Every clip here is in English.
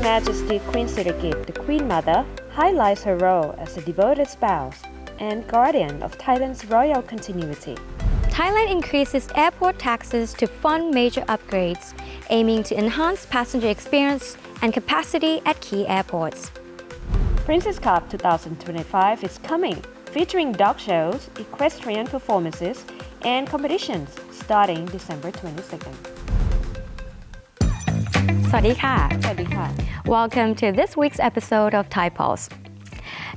Majesty Queen Sirikit, the Queen Mother, highlights her role as a devoted spouse and guardian of Thailand's royal continuity. Thailand increases airport taxes to fund major upgrades, aiming to enhance passenger experience and capacity at key airports. Princess Cup 2025 is coming, featuring dog shows, equestrian performances, and competitions starting December 22nd. สวัสดีค่ะ สวัสดีค่ะ Welcome to this week's episode of Thai Pulse.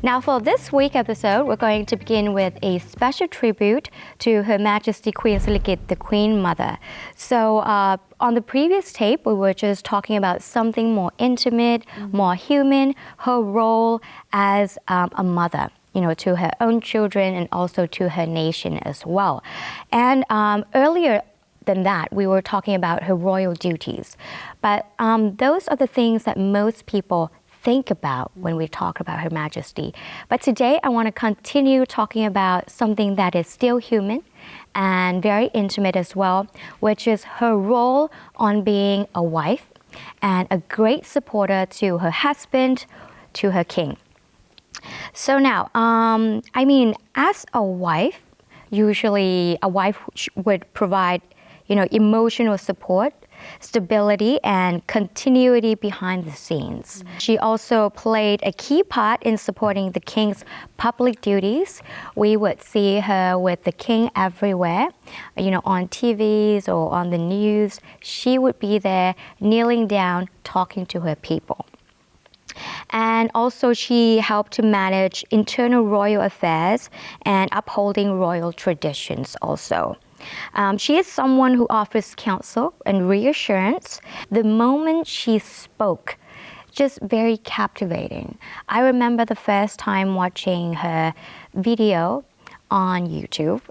Now for this week's episode, we're going to begin with a special tribute to Her Majesty Queen Sirikit, the Queen Mother. So on the previous tape, we were just talking about something more intimate, more human, her role as a mother, to her own children and also to her nation as well. And earlier than that, we were talking about her royal duties. But those are the things that most people think about when we talk about Her Majesty. But today I want to continue talking about something that is still human and very intimate as well, which is her role on being a wife and a great supporter to her husband, to her king. So now, as a wife, usually a wife would provide emotional support, stability, and continuity behind the scenes. She also played a key part in supporting the king's public duties. We would see her with the king everywhere, on TVs or on the news. She would be there kneeling down, talking to her people. And also she helped to manage internal royal affairs and upholding royal traditions also. She is someone who offers counsel and reassurance. The moment she spoke, just very captivating. I remember the first time watching her video on YouTube.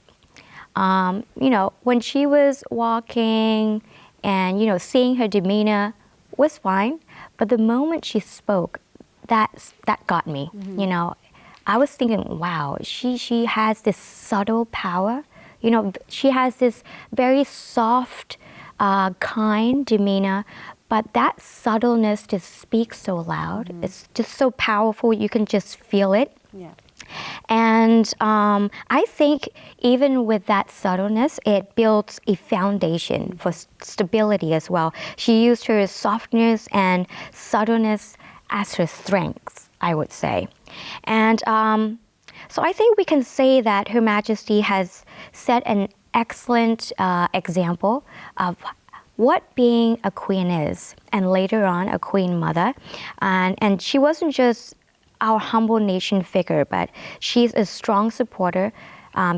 When she was walking and, seeing her demeanor was fine, but the moment she spoke, that got me. I was thinking, wow, she has this subtle power. She has this very soft, kind demeanor, but that subtleness just speaks so loud. It's just so powerful. You can just feel it. Yeah. And I think even with that subtleness, it builds a foundation for stability as well. She used her softness and subtleness as her strengths, I would say. And so I think we can say that Her Majesty has set an excellent example of what being a queen is, and later on a queen mother. And she wasn't just our humble nation figure, but she's a strong supporter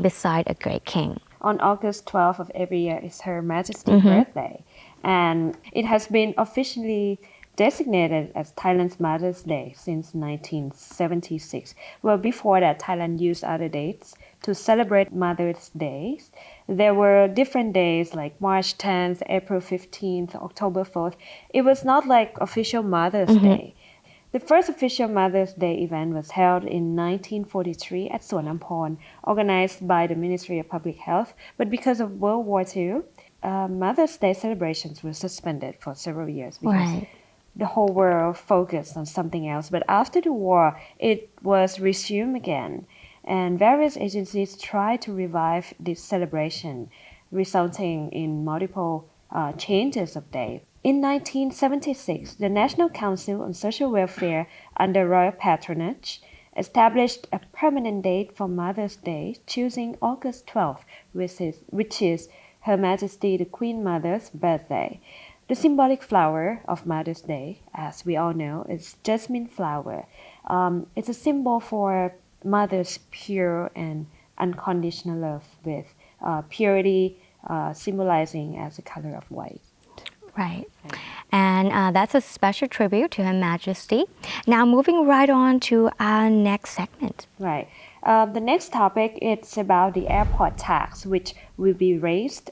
beside a great king. On August 12th of every year is Her Majesty's birthday, and it has been officially designated as Thailand's Mother's Day since 1976. Well, before that, Thailand used other dates to celebrate Mother's Days. There were different days like March 10th, April 15th, October 4th. It was not like official Mother's Day. The first official Mother's Day event was held in 1943 at Suanampon, organized by the Ministry of Public Health. But because of World War II, Mother's Day celebrations were suspended for several years because the whole world focused on something else. But after the war, it was resumed again. And various agencies tried to revive this celebration, resulting in multiple changes of day. In 1976, the National Council on Social Welfare under royal patronage established a permanent date for Mother's Day, choosing August 12th, which is Her Majesty the Queen Mother's birthday. The symbolic flower of Mother's Day, as we all know, is jasmine flower. It's a symbol for mother's pure and unconditional love, with purity symbolizing as the color of white. Right. And that's a special tribute to Her Majesty. Now moving right on to our next segment. Right. The next topic, it's about the airport tax, which will be raised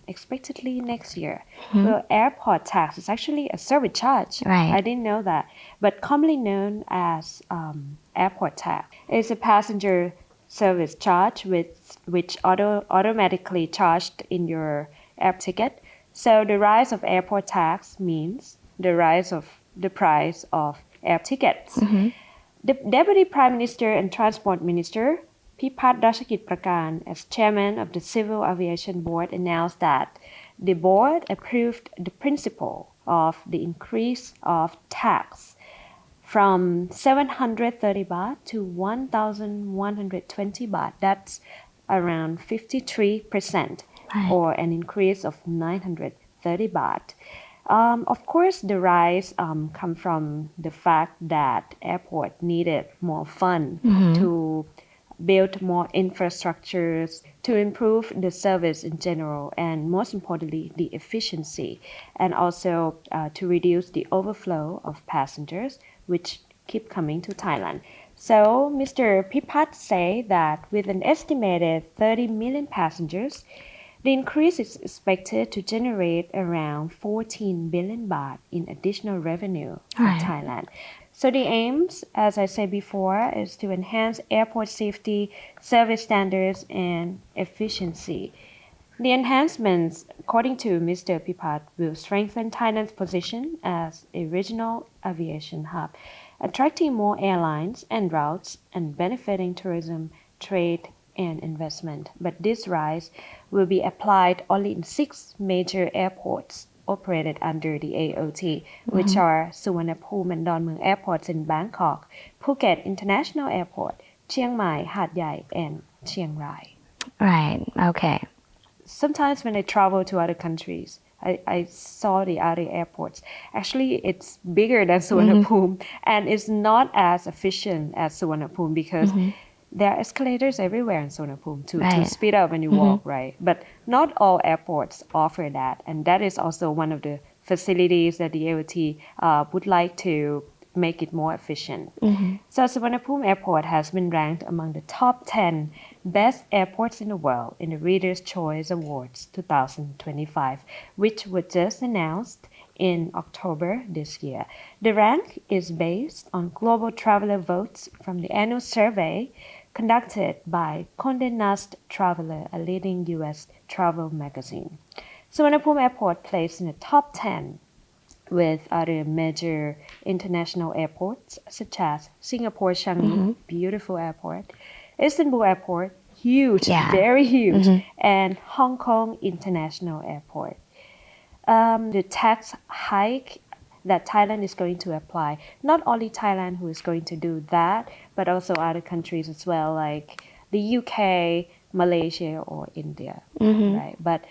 expectedly next year. Well, airport tax is actually a service charge. Right. I didn't know that. But commonly known as airport tax. It's a passenger service charge which automatically charged in your air ticket. So the rise of airport tax means the rise of the price of air tickets. The Deputy Prime Minister and Transport Minister, Pipat Rashakit Prakan, as chairman of the Civil Aviation Board, announced that the board approved the principle of the increase of tax from 730 baht to 1,120 baht. That's around 53%, or an increase of 930 baht. Of course, the rise come from the fact that airport needed more fund to build more infrastructures to improve the service in general, and most importantly, the efficiency, and also to reduce the overflow of passengers, which keep coming to Thailand. So Mr. Pipat say that with an estimated 30 million passengers, the increase is expected to generate around 14 billion baht in additional revenue for Thailand. So the aims, as I said before, is to enhance airport safety, service standards, and efficiency. The enhancements, according to Mr. Pipat, will strengthen Thailand's position as a regional aviation hub, attracting more airlines and routes and benefiting tourism, trade, and investment. But this rise will be applied only in 6 major airports operated under the AOT, which are Suvarnabhumi and Dongmueang airports in Bangkok, Phuket International Airport, Chiang Mai, Hat Yai, and Chiang Rai. Right, okay. Sometimes when I travel to other countries, I saw the other airports. Actually, it's bigger than Suvarnabhumi, and it's not as efficient as Suvarnabhumi because there are escalators everywhere in Suvarnabhumi to speed up when you walk, right? But not all airports offer that, and that is also one of the facilities that the AOT would like to make it more efficient. So Suvarnabhumi Airport has been ranked among the top 10 best airports in the world in the Reader's Choice Awards 2025, which was just announced in October this year. The rank is based on global traveler votes from the annual survey conducted by Condé Nast Traveler, a leading U.S. travel magazine. Suvarnabhumi Airport placed in the top 10 with other major international airports such as Singapore Changi, beautiful airport, Istanbul Airport, huge, very huge, and Hong Kong International Airport. The tax hike that Thailand is going to apply, not only Thailand who is going to do that, but also other countries as well, like the UK, Malaysia, or India, right? But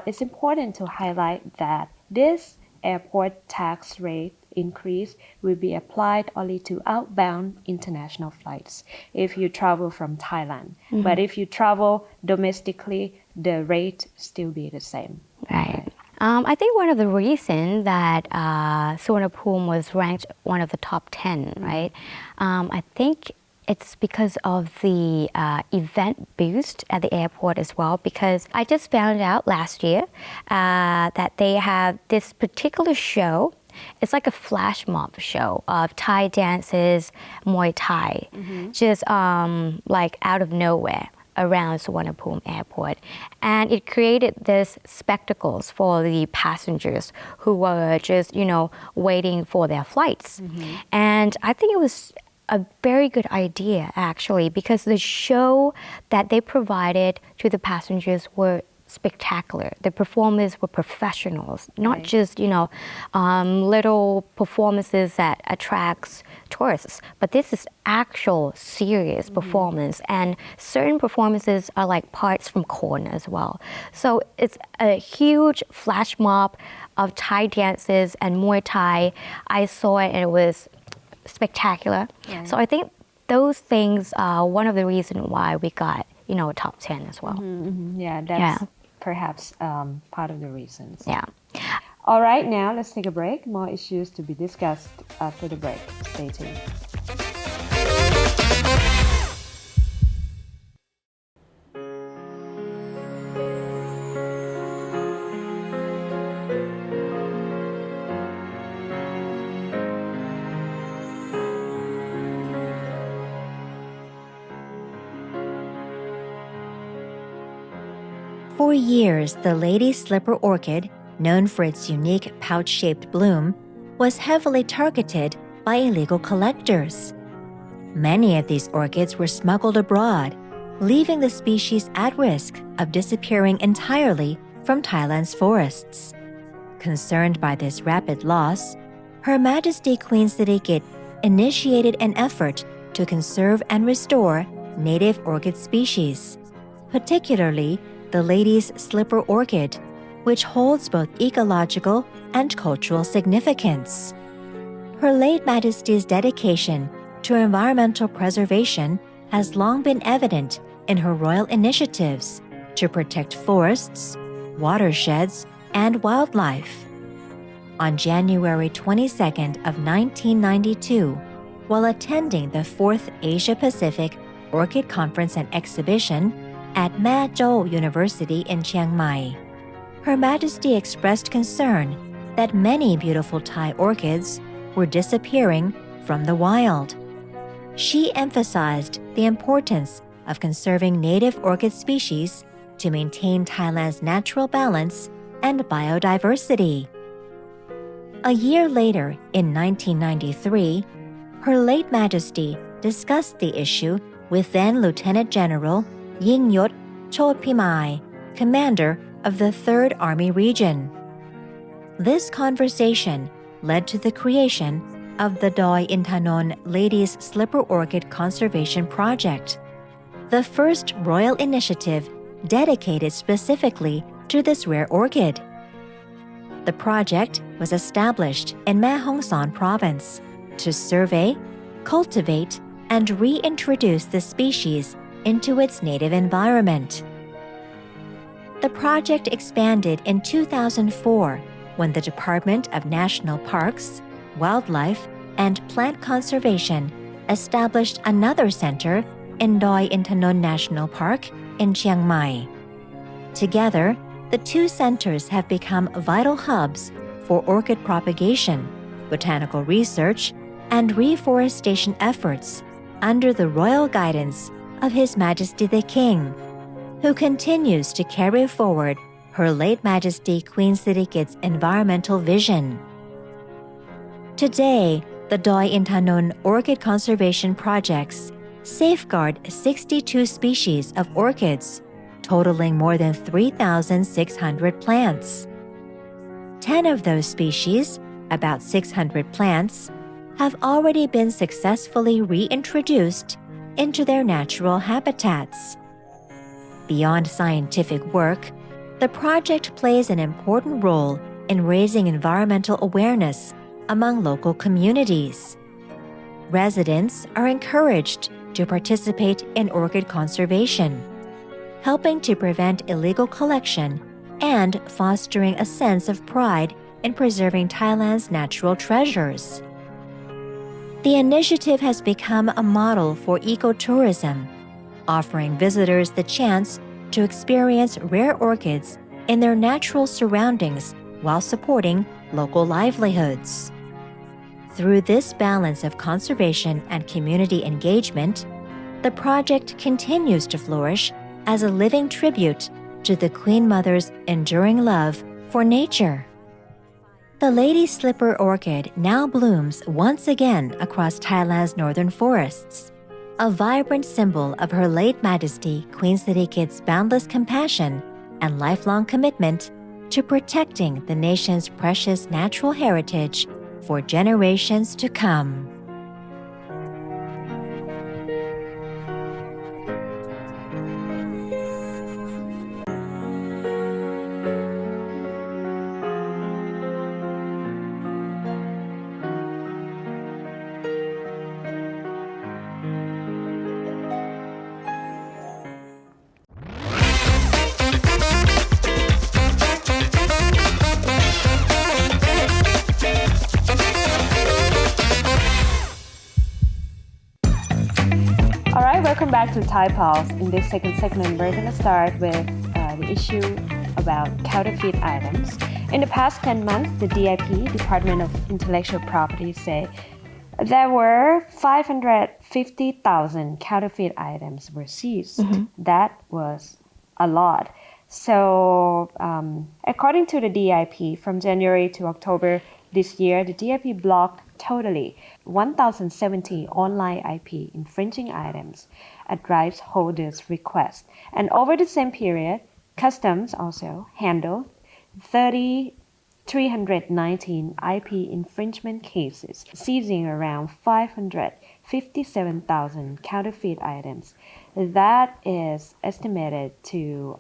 it's important to highlight that this airport tax rate increase will be applied only to outbound international flights if you travel from Thailand. But if you travel domestically, the rate still be the same. Right. I think one of the reasons that Suvarnabhumi was ranked one of the top 10, right? I think it's because of the event boost at the airport as well, because I just found out last year that they have this particular show. It's like a flash mob show of Thai dances, Muay Thai, just like out of nowhere around Suvarnabhumi Airport. And it created this spectacles for the passengers who were just, waiting for their flights. And I think it was a very good idea, actually, because the show that they provided to the passengers were spectacular. The performers were professionals, not just, little performances that attracts tourists, but this is actual serious performance, and certain performances are like parts from Korn as well. So it's a huge flash mob of Thai dances and Muay Thai. I saw it and it was spectacular. So I think those things are one of the reasons why we got, top 10 as well. Yeah, that's perhaps part of the reasons. Yeah. All right, now let's take a break. More issues to be discussed after the break. Stay tuned. For years, the lady slipper orchid, known for its unique pouch-shaped bloom, was heavily targeted by illegal collectors. Many of these orchids were smuggled abroad, leaving the species at risk of disappearing entirely from Thailand's forests. Concerned by this rapid loss, Her Majesty Queen Sirikit initiated an effort to conserve and restore native orchid species, particularly the lady's slipper orchid, which holds both ecological and cultural significance. Her late Majesty's dedication to environmental preservation has long been evident in her royal initiatives to protect forests, watersheds, and wildlife. On January 22nd of 1992, while attending the 4th Asia-Pacific Orchid Conference and Exhibition at Ma Zhou University in Chiang Mai, Her Majesty expressed concern that many beautiful Thai orchids were disappearing from the wild. She emphasized the importance of conserving native orchid species to maintain Thailand's natural balance and biodiversity. A year later, in 1993, Her late Majesty discussed the issue with then Lieutenant General Yingyot Chotpimai, commander of the 3rd Army Region. This conversation led to the creation of the Doi Intanon Ladies Slipper Orchid Conservation Project, the first royal initiative dedicated specifically to this rare orchid. The project was established in Mae Hong Son Province to survey, cultivate, and reintroduce the species into its native environment. The project expanded in 2004 when the Department of National Parks, Wildlife, and Plant Conservation established another center in Doi Intanon National Park in Chiang Mai. Together, the two centers have become vital hubs for orchid propagation, botanical research, and reforestation efforts under the royal guidance of His Majesty the King, who continues to carry forward Her late Majesty Queen Sirikit's environmental vision. Today, the Doi Intanon Orchid Conservation Projects safeguard 62 species of orchids, totaling more than 3,600 plants. 10 of those species, about 600 plants, have already been successfully reintroduced into their natural habitats. Beyond scientific work, the project plays an important role in raising environmental awareness among local communities. Residents are encouraged to participate in orchid conservation, helping to prevent illegal collection and fostering a sense of pride in preserving Thailand's natural treasures. The initiative has become a model for ecotourism, offering visitors the chance to experience rare orchids in their natural surroundings while supporting local livelihoods. Through this balance of conservation and community engagement, the project continues to flourish as a living tribute to the Queen Mother's enduring love for nature. The Lady Slipper Orchid now blooms once again across Thailand's northern forests, a vibrant symbol of Her late Majesty Queen Sirikit's boundless compassion and lifelong commitment to protecting the nation's precious natural heritage for generations to come. Welcome back to Thai Pulse. In this second segment, we're going to start with the issue about counterfeit items. In the past 10 months, the DIP, Department of Intellectual Property, say there were 550,000 counterfeit items were seized. That was a lot. So, according to the DIP, from January to October This year, the DIP blocked totally 1,070 online IP infringing items at rights holders' request. And over the same period, Customs also handled 319 IP infringement cases, seizing around 557,000 counterfeit items. That is estimated to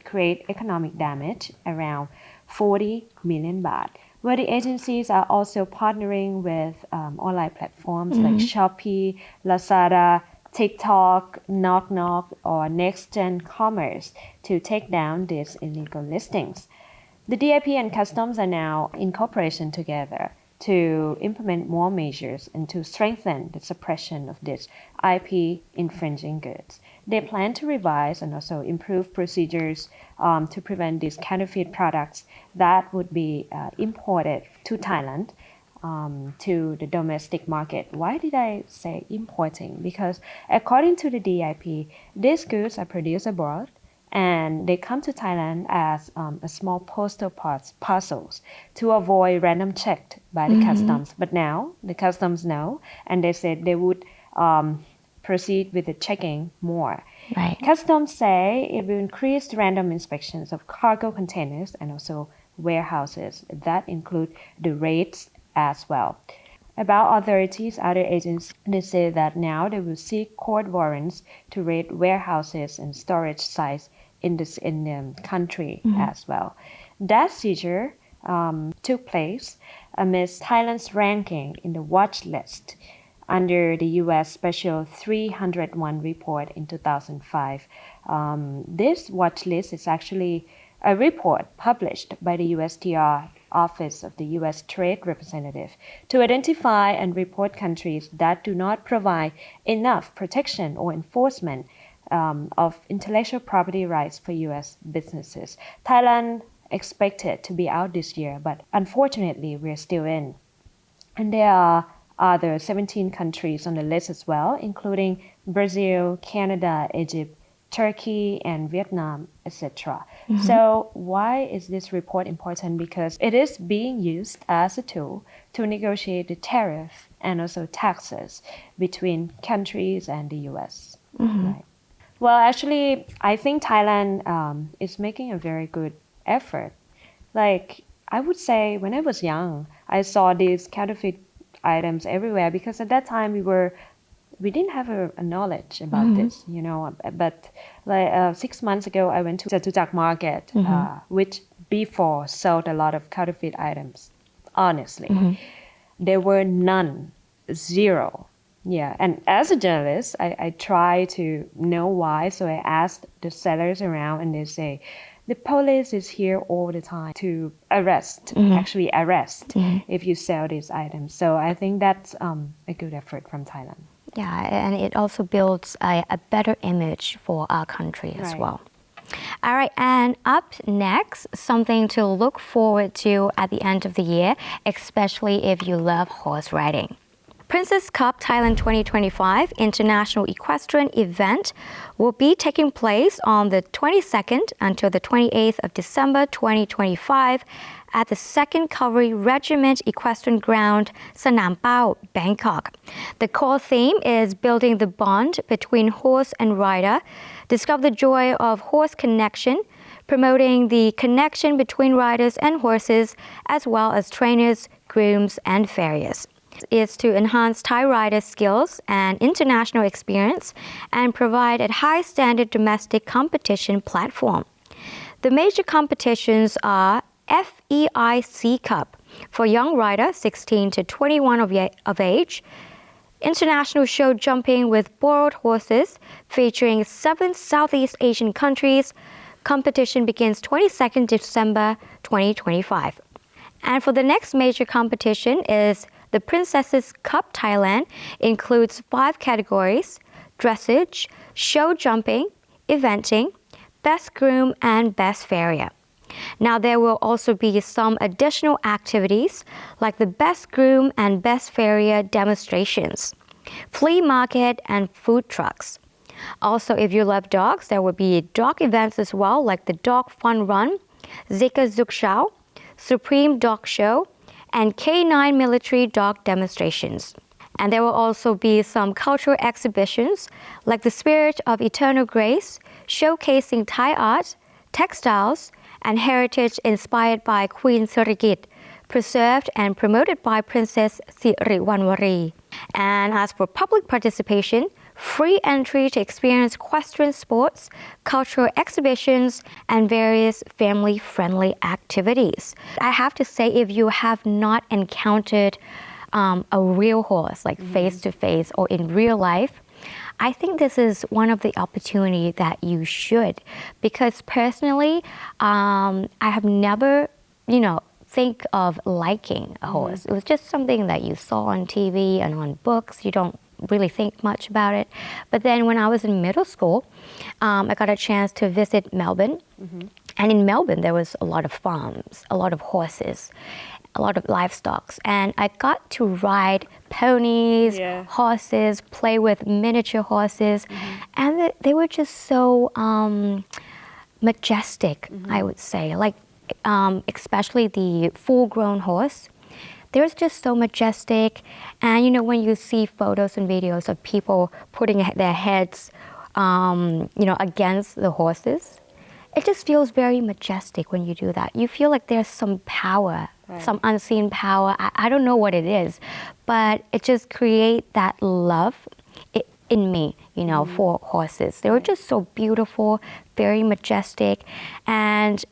create economic damage around 40 million baht. Where the agencies are also partnering with online platforms like Shopee, Lazada, TikTok, Knock Knock, or Next Gen Commerce to take down these illegal listings. The DIP and Customs are now in cooperation together to implement more measures and to strengthen the suppression of these IP infringing goods. They plan to revise and also improve procedures to prevent these counterfeit products that would be imported to Thailand to the domestic market. Why did I say importing? Because according to the DIP, these goods are produced abroad and they come to Thailand as a small postal parcels to avoid random check by the customs. But now the customs know, and they said they would proceed with the checking more. Right. Customs say it will increase random inspections of cargo containers and also warehouses. That include the raids as well. About authorities, other agents, they say that now they will seek court warrants to raid warehouses and storage sites in the country as well. That seizure took place amidst Thailand's ranking in the watch list under the U.S. Special 301 report in 2005. This watch list is actually a report published by the USTR Office of the U.S. Trade Representative to identify and report countries that do not provide enough protection or enforcement of intellectual property rights for U.S. businesses. Thailand expected to be out this year, but unfortunately, we're still in. And there are other 17 countries on the list as well, including Brazil, Canada, Egypt, Turkey, and Vietnam, etc. So why is this report important? Because it is being used as a tool to negotiate the tariff and also taxes between countries and the U.S. Right. Well, actually, I think Thailand is making a very good effort. Like, I would say when I was young, I saw these counterfeit items everywhere because at that time we didn't have a knowledge about this, you know. But like 6 months ago, I went to Jatujak market, which before sold a lot of counterfeit items. Honestly, there were none, zero. Yeah, and as a journalist, I try to know why. So I asked the sellers around, and they say, the police is here all the time to arrest if you sell these items. So I think that's a good effort from Thailand. Yeah, and it also builds a better image for our country as well. All right, and up next, something to look forward to at the end of the year, especially if you love horse riding. Princess Cup Thailand 2025 International Equestrian Event will be taking place on the 22nd until the 28th of December 2025 at the 2nd Cavalry Regiment Equestrian Ground, Sanam Pao, Bangkok. The core theme is building the bond between horse and rider, discover the joy of horse connection, promoting the connection between riders and horses, as well as trainers, grooms, and farriers. Is to enhance Thai rider skills and international experience and provide a high standard domestic competition platform. The major competitions are FEIC Cup for young rider 16 to 21 of age, international show jumping with borrowed horses featuring 7 Southeast Asian countries. Competition begins 22nd December 2025. And for the next major competition is the Princesses Cup Thailand, includes 5 categories: dressage, show jumping, eventing, best groom, and best farrier. Now there will also be some additional activities like the best groom and best farrier demonstrations, flea market, and food trucks. Also, if you love dogs, there will be dog events as well, like the Dog Fun Run, Zika Zuk Show, Supreme Dog Show, and K9 military dog demonstrations. And there will also be some cultural exhibitions like the Spirit of Eternal Grace, showcasing Thai art, textiles, and heritage inspired by Queen Sirikit, preserved and promoted by Princess Siriwanwari. And as for public participation, free entry to experience equestrian sports, cultural exhibitions, and various family-friendly activities. I have to say, if you have not encountered a real horse, like face-to-face or in real life, I think this is one of the opportunities that you should, because personally, I have never, think of liking a horse. It was just something that you saw on TV and on books. You don't really think much about it. But then when I was in middle school, I got a chance to visit Melbourne. And in Melbourne, there was a lot of farms, a lot of horses, a lot of livestock. And I got to ride ponies, horses, play with miniature horses. And they were just so majestic, I would say. Like, especially the full-grown horse. They're just so majestic. And, when you see photos and videos of people putting their heads, against the horses, it just feels very majestic when you do that. You feel like there's some power, some unseen power. I don't know what it is, but it just creates that love in me, for horses. They were just so beautiful, very majestic. And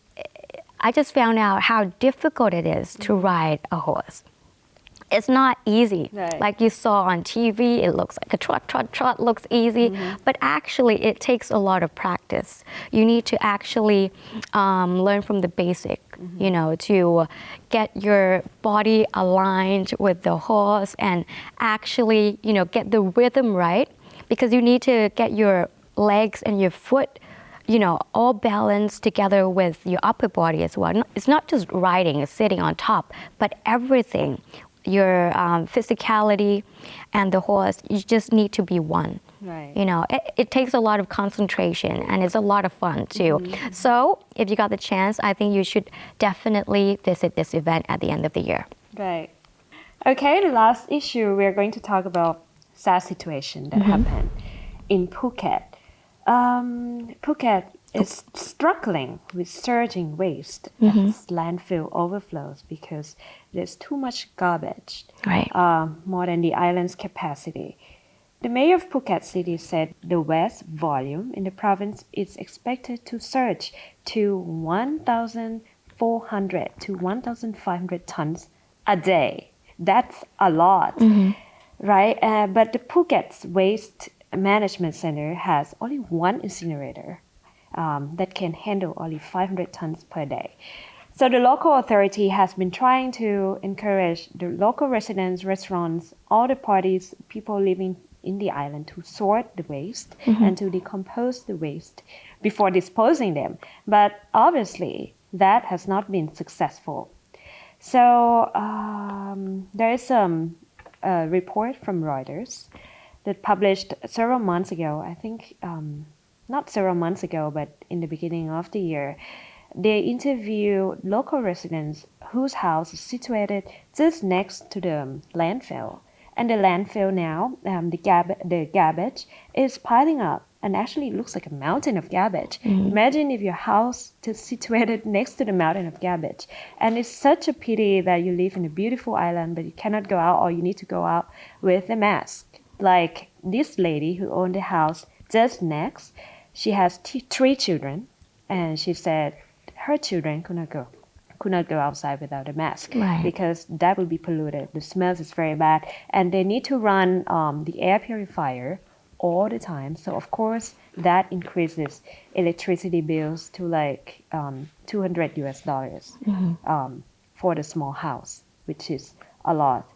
I just found out how difficult it is to ride a horse. It's not easy. Like you saw on TV, it looks like a trot, looks easy. But actually, it takes a lot of practice. You need to actually learn from the basic, to get your body aligned with the horse and actually, get the rhythm right. Because you need to get your legs and your foot all balanced together with your upper body as well. It's not just riding, it's sitting on top, but everything, your physicality and the horse, you just need to be one. It takes a lot of concentration and it's a lot of fun too. So if you got the chance, I think you should definitely visit this event at the end of the year. Right. Okay, the last issue, we're going to talk about sad situation that happened in Phuket. Phuket is struggling with surging waste as landfill overflows because there's too much garbage, more than the island's capacity. The mayor of Phuket City said the waste volume in the province is expected to surge to 1,400 to 1,500 tons a day. That's a lot, right? But the Phuket's waste management center has only one incinerator that can handle only 500 tons per day. So the local authority has been trying to encourage the local residents, restaurants, all the parties, people living in the island to sort the waste and to decompose the waste before disposing them. But obviously, that has not been successful. So there is a report from Reuters that published several months ago, I think not several months ago, but in the beginning of the year. They interviewed local residents whose house is situated just next to the landfill. And the landfill now, the garbage is piling up and actually it looks like a mountain of garbage. Imagine if your house is situated next to the mountain of garbage. And it's such a pity that you live in a beautiful island, but you cannot go out or you need to go out with a mask. Like this lady who owned the house just next, she has 3 children, and she said her children could not go outside without a mask because that would be polluted. The smell is very bad, and they need to run the air purifier all the time. So of course that increases electricity bills to like $200 for the small house, which is a lot.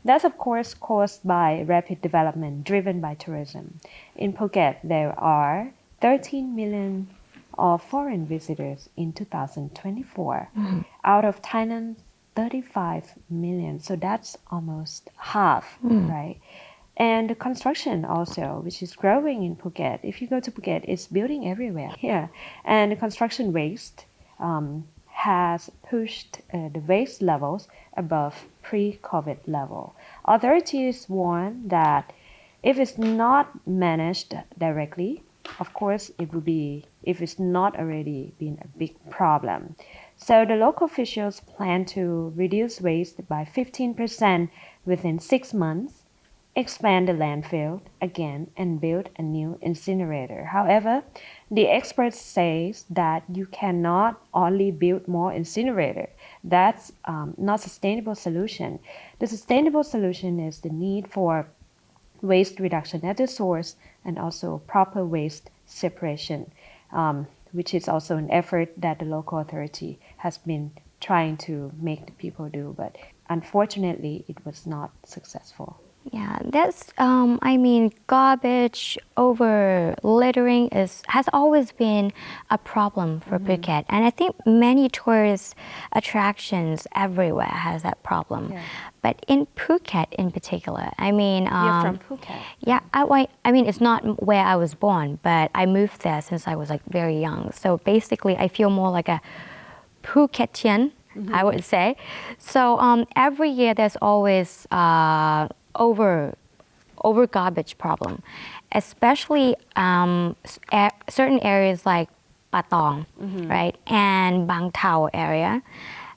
That's of course caused by rapid development driven by tourism. In Phuket, there are 13 million of foreign visitors in 2024 out of Thailand's 35 million. So that's almost half, right? And the construction also, which is growing in Phuket. If you go to Phuket, it's building everywhere. And the construction waste has pushed the waste levels above pre-COVID level. Authorities warn that if it's not managed directly, of course, it will be, if it's not already been a big problem. So the local officials plan to reduce waste by 15% within 6 months, expand the landfill again, and build a new incinerator. However, the experts say that you cannot only build more incinerator. That's not a sustainable solution. The sustainable solution is the need for waste reduction at the source and also proper waste separation, which is also an effort that the local authority has been trying to make the people do, but unfortunately it was not successful. Yeah, that's, I mean, garbage over littering has always been a problem for Phuket. And I think many tourist attractions everywhere has that problem. Yeah. But in Phuket in particular, I mean... You're from Phuket? Yeah, I mean, it's not where I was born, but I moved there since I was like very young. So basically, I feel more like a Phuketian, I would say. So every year there's always... over garbage problem, especially certain areas like Patong, right, and Bang Tao area.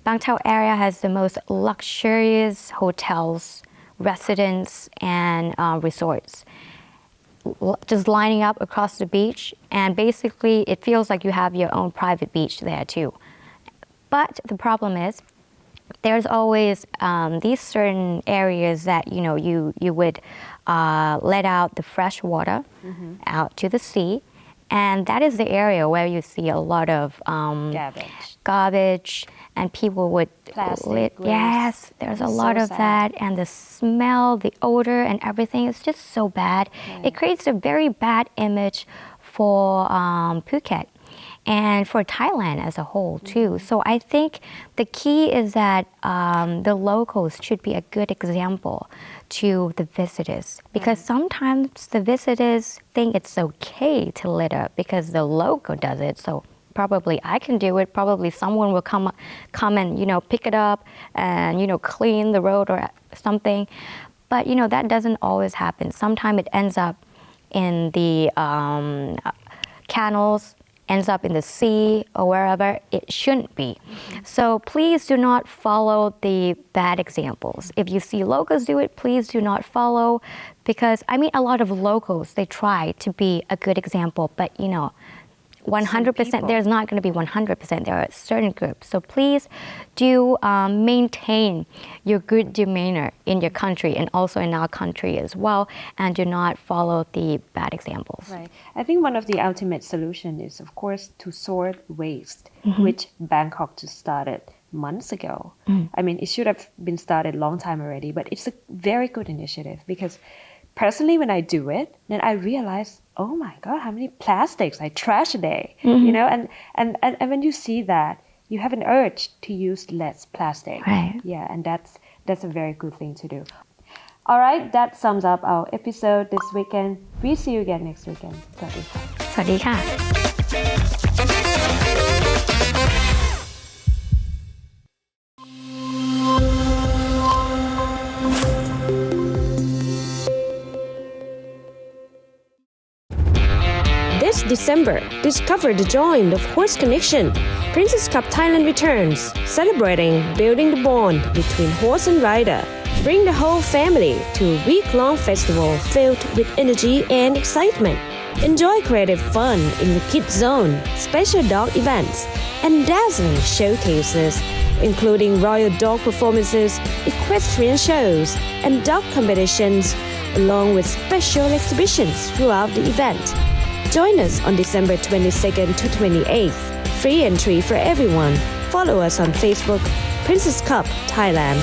Bang Tao area has the most luxurious hotels, residents, and resorts, just lining up across the beach, and basically it feels like you have your own private beach there too. But the problem is, there's always these certain areas that you would let out the fresh water out to the sea, and that is the area where you see a lot of garbage, and people would plastic waste. Yes, there's a lot of that, and the smell, the odor, and everything is just so bad. Right. It creates a very bad image for Phuket. And for Thailand as a whole too. So I think the key is that the locals should be a good example to the visitors, because sometimes the visitors think it's okay to litter because the local does it. So probably I can do it. Probably someone will come and pick it up and clean the road or something. But that doesn't always happen. Sometimes it ends up in the canals, ends up in the sea or wherever it shouldn't be. So please do not follow the bad examples. If you see locals do it, please do not follow, because I mean a lot of locals, they try to be a good example, but 100%, there's not going to be 100%. There are certain groups. So please do maintain your good demeanor in your country and also in our country as well, and do not follow the bad examples. Right. I think one of the ultimate solution is, of course, to sort waste, which Bangkok just started months ago. I mean, it should have been started a long time already, but it's a very good initiative, because personally, when I do it, then I realize, oh my God, how many plastics I trash a day, and when you see that, you have an urge to use less plastic. Right. Yeah, and that's a very good thing to do. All right, that sums up our episode this weekend. We'll see you again next weekend. สวัสดีค่ะ สวัสดีค่ะ This December, discover the joy of Horse Connection. Princess Cup Thailand returns, celebrating building the bond between horse and rider. Bring the whole family to a week-long festival filled with energy and excitement. Enjoy creative fun in the kids zone, special dog events, and dazzling showcases, including royal dog performances, equestrian shows, and dog competitions, along with special exhibitions throughout the event. Join us on December 22nd to 28th. Free entry for everyone. Follow us on Facebook, Princess Cup Thailand.